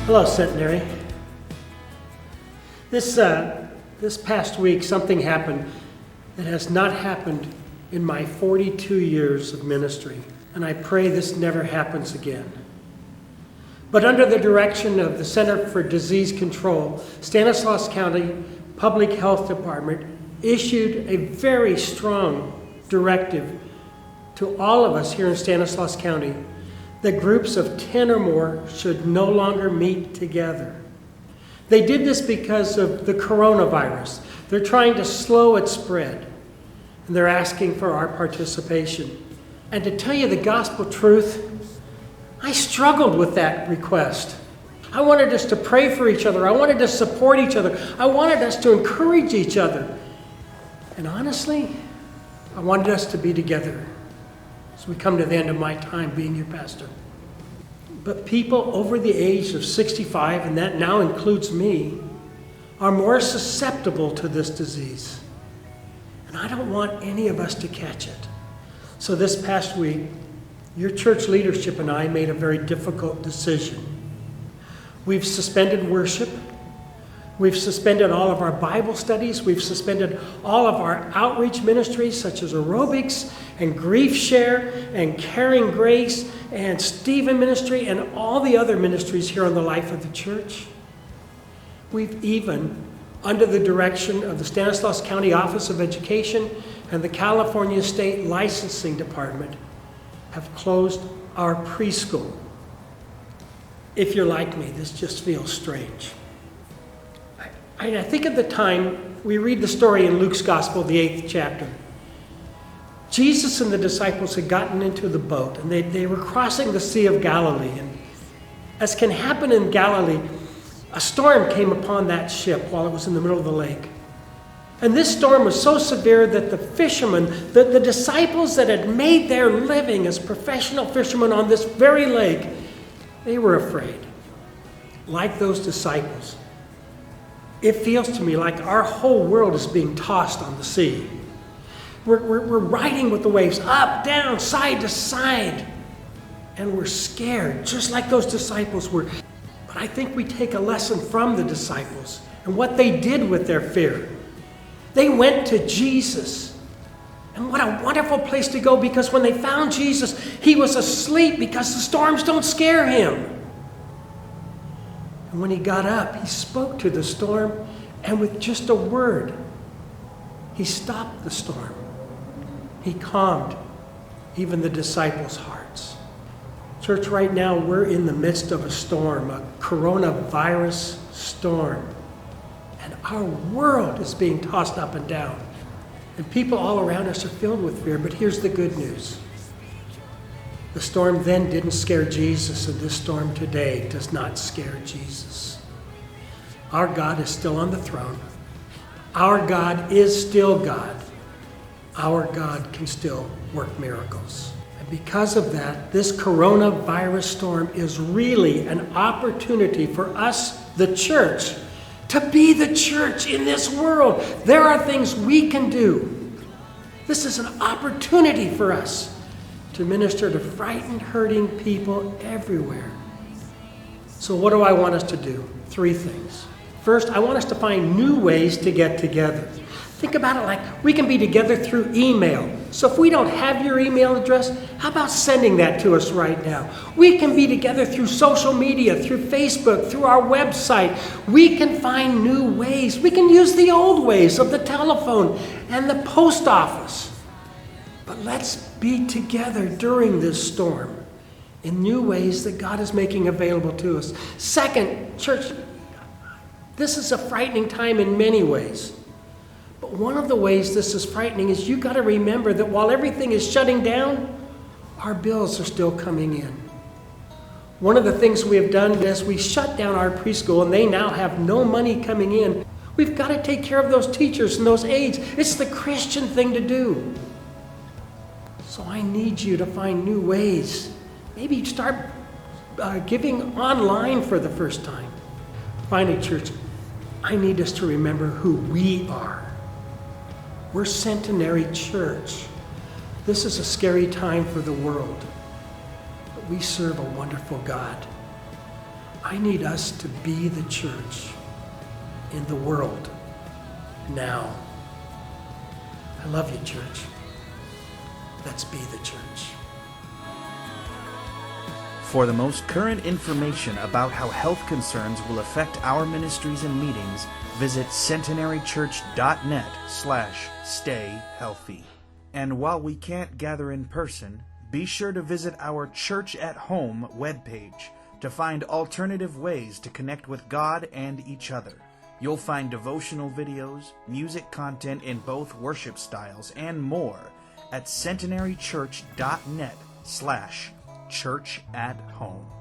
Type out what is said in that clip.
Hello, Centenary. This past week, something happened that has not happened in my 42 years of ministry, and I pray this never happens again. But under the direction of the Center for Disease Control, Stanislaus County Public Health Department issued a very strong directive to all of us here in Stanislaus County that groups of 10 or more should no longer meet together. They did this because of the coronavirus. They're trying to slow its spread, and they're asking for our participation. And to tell you the gospel truth, I struggled with that request. I wanted us to pray for each other. I wanted to support each other. I wanted us to encourage each other. And honestly, I wanted us to be together as we come to the end of my time being your pastor. But people over the age of 65, and that now includes me, are more susceptible to this disease. And I don't want any of us to catch it. So this past week, your church leadership and I made a very difficult decision. We've suspended worship. We've suspended all of our Bible studies. We've suspended all of our outreach ministries such as aerobics and grief share and caring grace and Stephen ministry and all the other ministries here on the life of the church. We've even, under the direction of the Stanislaus County Office of Education and the California State Licensing Department, have closed our preschool. If you're like me, this just feels strange. I think of the time we read the story in Luke's Gospel, the 8th chapter. Jesus and the disciples had gotten into the boat, and they were crossing the Sea of Galilee. And as can happen in Galilee, a storm came upon that ship while it was in the middle of the lake. And this storm was so severe that the fishermen, the disciples that had made their living as professional fishermen on this very lake, they were afraid. Like those disciples, it feels to me like our whole world is being tossed on the sea. We're riding with the waves, up, down, side to side. And we're scared, just like those disciples were. But I think we take a lesson from the disciples and what they did with their fear. They went to Jesus. And what a wonderful place to go, because when they found Jesus, he was asleep because the storms don't scare him. And when he got up, he spoke to the storm, and with just a word, he stopped the storm. He calmed even the disciples' hearts. Church, right now we're in the midst of a storm, a coronavirus storm. And our world is being tossed up and down. And people all around us are filled with fear, but here's the good news. The storm then didn't scare Jesus, and this storm today does not scare Jesus. Our God is still on the throne. Our God is still God. Our God can still work miracles. And because of that, this coronavirus storm is really an opportunity for us, the church, to be the church in this world. There are things we can do. This is an opportunity for us to minister to frightened, hurting people everywhere. So what do I want us to do? 3 things. First, I want us to find new ways to get together. Think about it like we can be together through email. So if we don't have your email address, how about sending that to us right now? We can be together through social media, through Facebook, through our website. We can find new ways. We can use the old ways of the telephone and the post office. But let's be together during this storm in new ways that God is making available to us. Second, church, this is a frightening time in many ways. But one of the ways this is frightening is you got to remember that while everything is shutting down, our bills are still coming in. One of the things we have done is we shut down our preschool, and they now have no money coming in. We've got to take care of those teachers and those aides. It's the Christian thing to do. So I need you to find new ways. Maybe start giving online for the first time. Finally, church, I need us to remember who we are. We're Centenary Church. This is a scary time for the world, but we serve a wonderful God. I need us to be the church in the world now. I love you, church. Let's be the church. For the most current information about how health concerns will affect our ministries and meetings, visit centenarychurch.net/stayhealthy. And while we can't gather in person, be sure to visit our Church at Home webpage to find alternative ways to connect with God and each other. You'll find devotional videos, music content in both worship styles, and more at centenarychurch.net/churchathome.